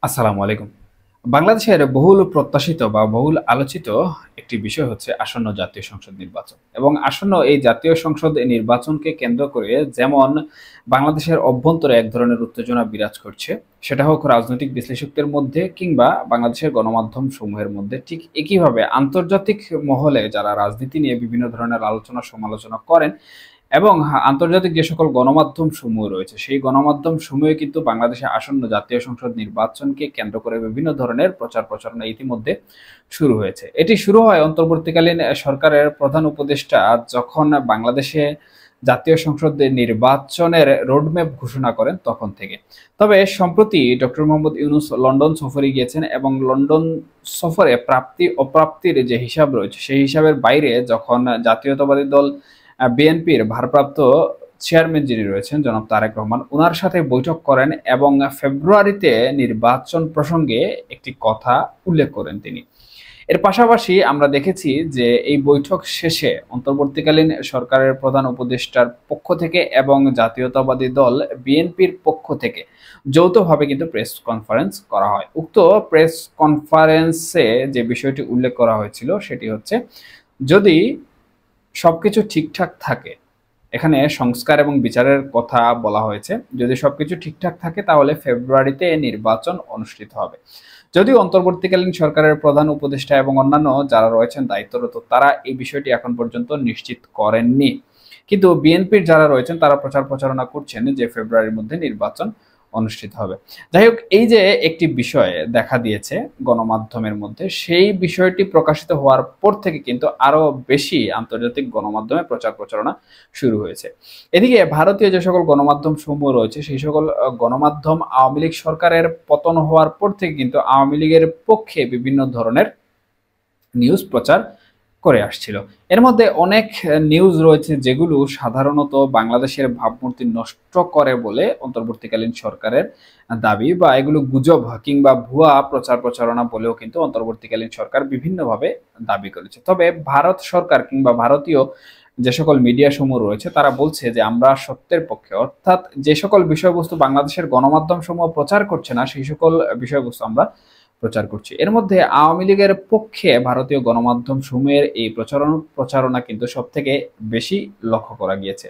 আসসালামু আলাইকুম। বাংলাদেশের বহুল প্রত্যাশিত বা বহুল আলোচিত একটি বিষয় হচ্ছে আসন্ন জাতীয় সংসদ নির্বাচন। এবং আসন্ন এই জাতীয় সংসদ নির্বাচনকে কেন্দ্র করে যেমন বাংলাদেশের অভ্যন্তরে এক ধরনের উত্তেজনা বিরাজ করছে, সেটা হোক রাজনৈতিক বিশ্লেষকদের মধ্যে কিংবা বাংলাদেশের গণমাধ্যম সমূহের মধ্যে, ঠিক একইভাবে আন্তর্জাতিক মহলে যারা রাজনীতি নিয়ে বিভিন্ন ধরনের আলোচনা সমালোচনা করেন এবং আন্তর্জাতিক যে সকল গণমাধ্যম সমূহ রয়েছে সেই গণমাধ্যম সমূহে কিন্তু বাংলাদেশে আসন্ন জাতীয় সংসদ নির্বাচনকে কেন্দ্র করে বিভিন্ন ধরনের প্রচার প্রচারণা ইতিমধ্যে শুরু হয়েছে। এটি শুরু হয় অন্তর্বর্তীকালীন সরকারের প্রধান উপদেষ্টা যখন বাংলাদেশে জাতীয় সংসদ নির্বাচনের রোডম্যাপ ঘোষণা করেন তখন থেকে। তবে সম্প্রতি ডক্টর মোহাম্মদ ইউনূস লন্ডন সফরে গিয়েছেন এবং লন্ডন সফরে প্রাপ্তি অপ্রাপ্তির যে হিসাব রয়েছে সেই হিসাবের বাইরে যখন জাতীয়তাবাদী দল বিএনপির ভারপ্রাপ্ত চেয়ারম্যান যিনি রয়েছেন জনাব তারেক রহমান ওনার সাথে বৈঠক করেন এবং ফেব্রুয়ারিতে নির্বাচন প্রসঙ্গে একটি কথা উল্লেখ করেন তিনি। এর পাশাপাশি আমরা দেখেছি যে এই বৈঠক শেষে অন্তর্বর্তীকালীন সরকারের প্রধান উপদেষ্টার পক্ষ থেকে এবং জাতীয়তাবাদী দল বিএনপির পক্ষ থেকে যৌথভাবে কিন্তু প্রেস কনফারেন্স করা হয়। উক্ত প্রেস কনফারেন্সে যে বিষয়টি উল্লেখ করা হয়েছিল সেটি হচ্ছে, যদি সবকিছু ঠিকঠাক থাকে, এখানে সংস্কার এবং বিচারের কথা বলা হয়েছে, যদি সবকিছু ঠিকঠাক থাকে তাহলে ফেব্রুয়ারিতে নির্বাচন অনুষ্ঠিত হবে। যদিও অন্তর্বর্তীকালীন সরকারের প্রধান উপদেষ্টা এবং অন্যান্য যারা রয়েছেন দায়িত্বরত তারা এই বিষয়টি এখন পর্যন্ত নিশ্চিত করেননি, কিন্তু বিএনপির যারা রয়েছেন তারা প্রচার প্রচারণা করছেন যে ফেব্রুয়ারির মধ্যে নির্বাচন অনুষ্ঠিত হবে। যাই হোক, এই যে একটি বিষয় দেখা দিয়েছে গণমাধ্যমের মধ্যে, সেই বিষয়টি প্রকাশিত হওয়ার পর থেকে কিন্তু আরো বেশি আন্তর্জাতিক গণমাধ্যমে প্রচার প্রচারণা শুরু হয়েছে। এদিকে ভারতীয় যে সকল গণমাধ্যম সমূহ রয়েছে সেই সকল গণমাধ্যম আওয়ামী লীগ সরকারের পতন হওয়ার পর থেকে কিন্তু আওয়ামী লীগের পক্ষে বিভিন্ন ধরনের নিউজ প্রচার করে আসছিল। এর মধ্যে অনেক নিউজ রয়েছে যেগুলো সাধারণত বাংলাদেশের ভাবমূর্তি নষ্ট করে বলে অন্তর্বর্তীকালীন সরকারের দাবি, বা এগুলো গুজব কিংবা ভুয়া প্রচার প্রচারণা বলেও কিন্তু অন্তর্বর্তীকালীন সরকার বিভিন্নভাবে দাবি করেছে। তবে ভারত সরকার কিংবা ভারতীয় যে সকল মিডিয়া সমূহ রয়েছে তারা বলছে যে আমরা সত্যের পক্ষে, অর্থাৎ যে সকল বিষয়বস্তু বাংলাদেশের গণমাধ্যম সমূহ প্রচার করছে না সেই সকল বিষয়বস্তু আমরা প্রচার করছি। এর মধ্যে আওয়ামী লীগের পক্ষে ভারতীয় গণমাধ্যম সমূহের এই প্রচারণা কিন্তু সব থেকে বেশি লক্ষ্য করা গিয়েছে।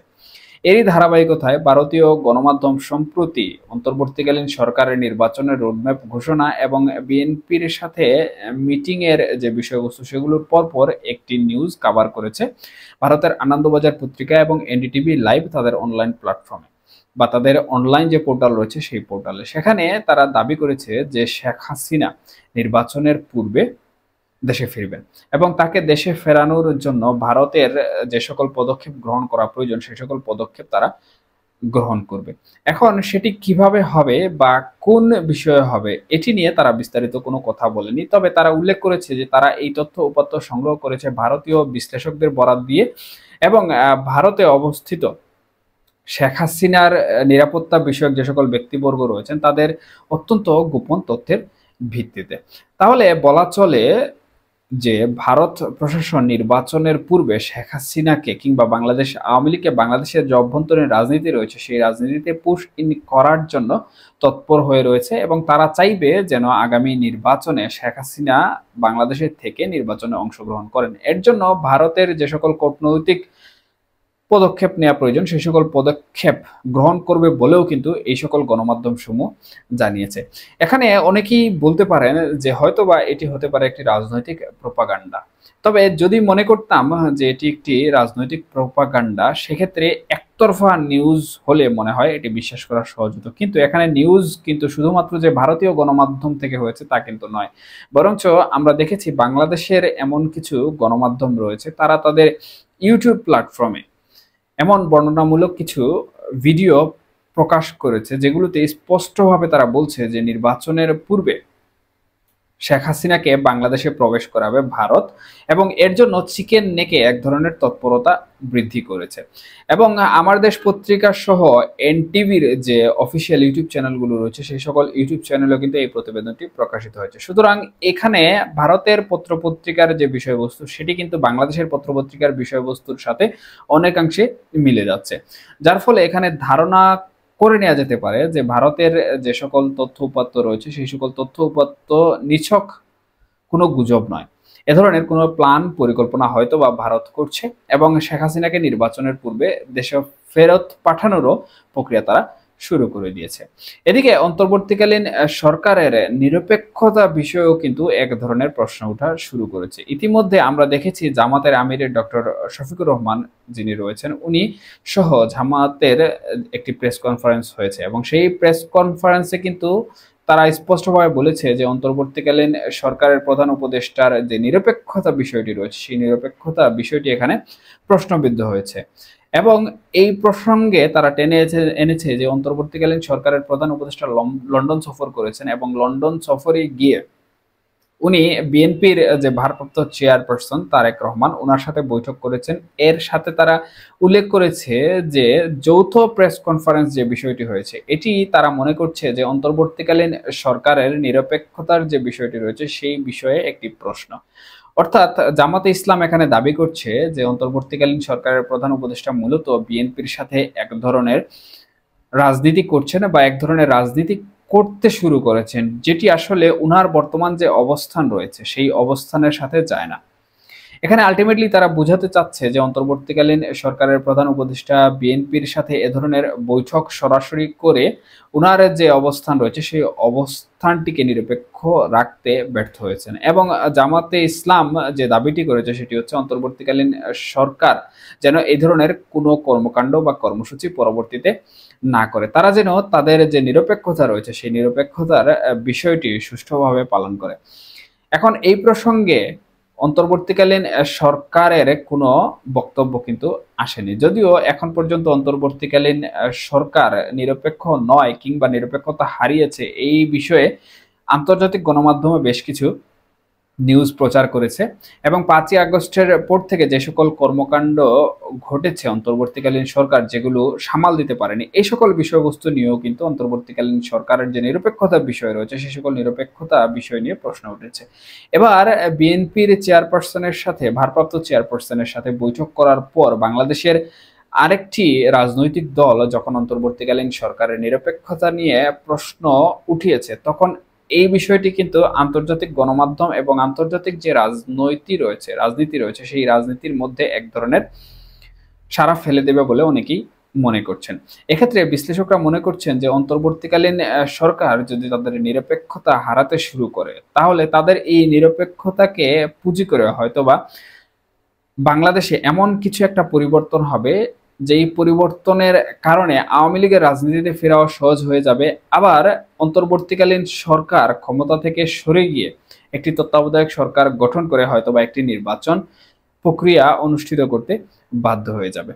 এরই ধারাবাহিকতায় ভারতীয় গণমাধ্যম সম্প্রতি অন্তর্বর্তীকালীন সরকারের নির্বাচনের রোডম্যাপ ঘোষণা এবং বিএনপির সাথে মিটিং এর যে বিষয়বস্তু সেগুলোর পরপর একটি নিউজ কভার করেছে ভারতের আনন্দবাজার পত্রিকা এবং এনডিটিভি লাইভ তাদের অনলাইন প্ল্যাটফর্মে বা তাদের অনলাইন যে পোর্টাল রয়েছে সেই পোর্টালে। সেখানে তারা দাবি করেছে যে শেখ হাসিনা নির্বাচনের পূর্বে দেশে ফিরবেন এবং তাকে দেশে ফেরানোর জন্য ভারতের যে সকল পদক্ষেপ গ্রহণ করা প্রয়োজন সেই সকল পদক্ষেপ তারা গ্রহণ করবে। এখন সেটি কিভাবে হবে বা কোন বিষয়ে হবে এটি নিয়ে তারা বিস্তারিত কোনো কথা বলেনি, তবে তারা উল্লেখ করেছে যে তারা এই তথ্য উপাত্ত সংগ্রহ করেছে ভারতীয় বিশ্লেষকদের বরাত দিয়ে এবং ভারতে অবস্থিত শেখ হাসিনার নিরাপত্তা বিষয়ক যে সকল ব্যক্তিবর্গ রয়েছেন তাদের অত্যন্ত গোপন তথ্যের ভিত্তিতে। তাহলে বলা চলে যে ভারত প্রশাসন নির্বাচনের পূর্বে শেখ হাসিনাকে কিংবা বাংলাদেশ আওয়ামী লীগকে বাংলাদেশের যে অভ্যন্তরীণ রাজনীতি রয়েছে সেই রাজনীতিতে পুশ ইন করার জন্য তৎপর হয়ে রয়েছে এবং তারা চাইবে যেন আগামী নির্বাচনে শেখ হাসিনা বাংলাদেশের থেকে নির্বাচনে অংশগ্রহণ করেন। এর জন্য ভারতের যে সকল কূটনৈতিক পদক্ষেপ নেওয়া প্রয়োজন সেই সকল পদক্ষেপ গ্রহণ করবে বলেও কিন্তু এই সকল গণমাধ্যম সমূহ জানিয়েছে। এখানে অনেকেই বলতে পারেন যে হয়তোবা এটি হতে পারে একটি রাজনৈতিক প্রোপাগান্ডা। তবে যদি মনে করতাম যে এটি একটি রাজনৈতিক প্রোপাগান্ডা সেক্ষেত্রে একতরফা নিউজ হলে মনে হয় এটি বিশ্বাস করা সহজ হতো, কিন্তু এখানে নিউজ কিন্তু শুধুমাত্র যে ভারতীয় গণমাধ্যম থেকে হয়েছে তা কিন্তু নয়, বরঞ্চ আমরা দেখেছি বাংলাদেশের এমন কিছু গণমাধ্যম রয়েছে তারা তাদের ইউটিউব প্ল্যাটফর্মে এমন বর্ণনামূলক কিছু ভিডিও প্রকাশ করেছে যেগুলোতে স্পষ্টভাবে তারা বলছে যে নির্বাচনের পূর্বে শেখ হাসিনাকে বাংলাদেশে প্রবেশ করাবে ভারত এবং এর জন্য চিকেন নেকে এক ধরনের তৎপরতা বৃদ্ধি করেছে। এবং আমার দেশ পত্রিকা সহ এনটিভির যে অফিসিয়াল ইউটিউব চ্যানেলগুলো রয়েছে সেই সকল ইউটিউব চ্যানেলেও কিন্তু এই প্রতিবেদনটি প্রকাশিত হয়েছে। সুতরাং এখানে ভারতের পত্রপত্রিকার যে বিষয়বস্তু সেটি কিন্তু বাংলাদেশের পত্রপত্রিকার বিষয়বস্তুর সাথে অনেকাংশে মিলে যাচ্ছে, যার ফলে এখানে ধারণা করে নেওয়া যেতে পারে যে ভারতের যে সকল তথ্য উপাত্ত রয়েছে সেই সকল তথ্য উপাত্ত নিছক কোনো গুজব নয়। এ ধরনের কোনো প্ল্যান পরিকল্পনা হয়তো বা ভারত করছে এবং শেখ হাসিনাকে নির্বাচনের পূর্বে দেশে ফেরত পাঠানোরও প্রক্রিয়া তারা শুরু করে দিয়েছে। এদিকে অন্তর্বর্তীকালীন সরকারের নিরপেক্ষতা বিষয়েও কিন্তু এক ধরনের প্রশ্ন ওঠা শুরু করেছে। ইতিমধ্যে আমরা দেখেছি জামাতের আমিরের ডক্টর শফিকুর রহমান যিনি রয়েছেন উনি সহ জামাতের একটি প্রেস কনফারেন্স হয়েছে এবং সেই প্রেস কনফারেন্সে কিন্তু তারা স্পষ্টভাবে বলেছে যে অন্তর্বর্তীকালীন সরকারের প্রধান উপদেষ্টার যে নিরপেক্ষতা বিষয়টি রয়েছে সেই নিরপেক্ষতা বিষয়টি এখানে প্রশ্নবিদ্ধ হয়েছে এবং এই প্রসঙ্গে তারা টেনে এনেছে যে অন্তর্বর্তীকালীন সরকারের প্রধান উপদেষ্টা লন্ডন সফর করেছেন এবং লন্ডন সফরে গিয়ে উনি বিএনপির যে ভারপ্রাপ্ত চেয়ারপারসন তারেক রহমান ওনার সাথে বৈঠক করেছেন। এর সাথে তারা উল্লেখ করেছে যে যৌথ প্রেস কনফারেন্স যে বিষয়টি হয়েছে এটি তারা মনে করছে যে অন্তর্বর্তীকালীন সরকারের নিরপেক্ষতার যে বিষয়টি রয়েছে সেই বিষয়ে একটি প্রশ্ন। অর্থাৎ জামাতে ইসলাম এখানে দাবি করছে যে অন্তর্বর্তীকালীন সরকারের প্রধান উপদেষ্টা মূলত বিএনপির সাথে এক ধরনের রাজনীতি করছেন বা এক ধরনের রাজনীতি করতে শুরু করেছেন যেটি আসলে উনার বর্তমান যে অবস্থান রয়েছে সেই অবস্থানের সাথে যায় না। এখানে আলটিমেটলি তারা বোঝাতে চাচ্ছে যে অন্তর্বর্তীকালীন সরকারের প্রধান উপদেষ্টা বিএনপির সাথে এ ধরনের বৈঠক সরাসরি করে উনার যে অবস্থান রয়েছে সেই অবস্থানটিকে নিরপেক্ষ রাখতে ব্যর্থ হয়েছেন এবং জামাতে ইসলাম যে দাবিটি করেছে সেটি হচ্ছে অন্তর্বর্তীকালীন সরকার যেন এই ধরনের কোনো কর্মকাণ্ড বা কর্মসূচি পরবর্তীতে না করে, তারা যেন তাদের যে নিরপেক্ষতা রয়েছে সেই নিরপেক্ষতার বিষয়টি সুষ্ঠুভাবে পালন করে। এখন এই প্রসঙ্গে অন্তর্বর্তীকালীন সরকারের কোনো বক্তব্য কিন্তু আসেনি, যদিও এখন পর্যন্ত অন্তর্বর্তীকালীন সরকার নিরপেক্ষ নয় কিংবা নিরপেক্ষতা হারিয়েছে এই বিষয়ে আন্তর্জাতিক গণমাধ্যমে বেশ কিছু নিউজ প্রচার করেছে এবং 5ই আগস্টের পর থেকে যে সকল কর্মকাণ্ড ঘটেছে অন্তর্বর্তীকালীন সরকার যেগুলো সামাল দিতে পারেনি এই সকল বিষয়বস্তু নিয়েও কিন্তু অন্তর্বর্তীকালীন সরকারের যে নিরপেক্ষতা বিষয় রয়েছে সেই সকল নিরপেক্ষতা বিষয় নিয়ে প্রশ্ন উঠেছে। এবার বিএনপির চেয়ারপারসনের সাথে ভারপ্রাপ্ত চেয়ারপারসনের সাথে বৈঠক করার পর বাংলাদেশের আরেকটি রাজনৈতিক দল যখন অন্তর্বর্তীকালীন সরকারের নিরপেক্ষতা নিয়ে প্রশ্ন উঠিয়েছে তখন এই বিষয়টি কিন্তু আন্তর্জাতিক গণমাধ্যম এবং আন্তর্জাতিক যে রাজনীতি রয়েছে সেই রাজনীতির মধ্যে এক ধরনের সাড়া ফেলে দেবে বলে অনেকেই মনে করছেন। এক্ষেত্রে বিশ্লেষকরা মনে করছেন যে অন্তর্বর্তীকালীন সরকার যদি তাদের নিরপেক্ষতা হারাতে শুরু করে তাহলে তাদের এই নিরপেক্ষতাকে পুঁজি করে হয়তোবা বাংলাদেশে এমন কিছু একটা পরিবর্তন হবে যেই পরিবর্তনের কারণে আওয়ামী লীগের রাজনীতিতে ফেরাও সহজ হয়ে যাবে, আবার অন্তর্বর্তীকালীন সরকার ক্ষমতা থেকে সরে গিয়ে একটি তত্ত্বাবধায়ক সরকার গঠন করে হয়তোবা একটি নির্বাচন প্রক্রিয়া অনুষ্ঠিত করতে বাধ্য হয়ে যাবে।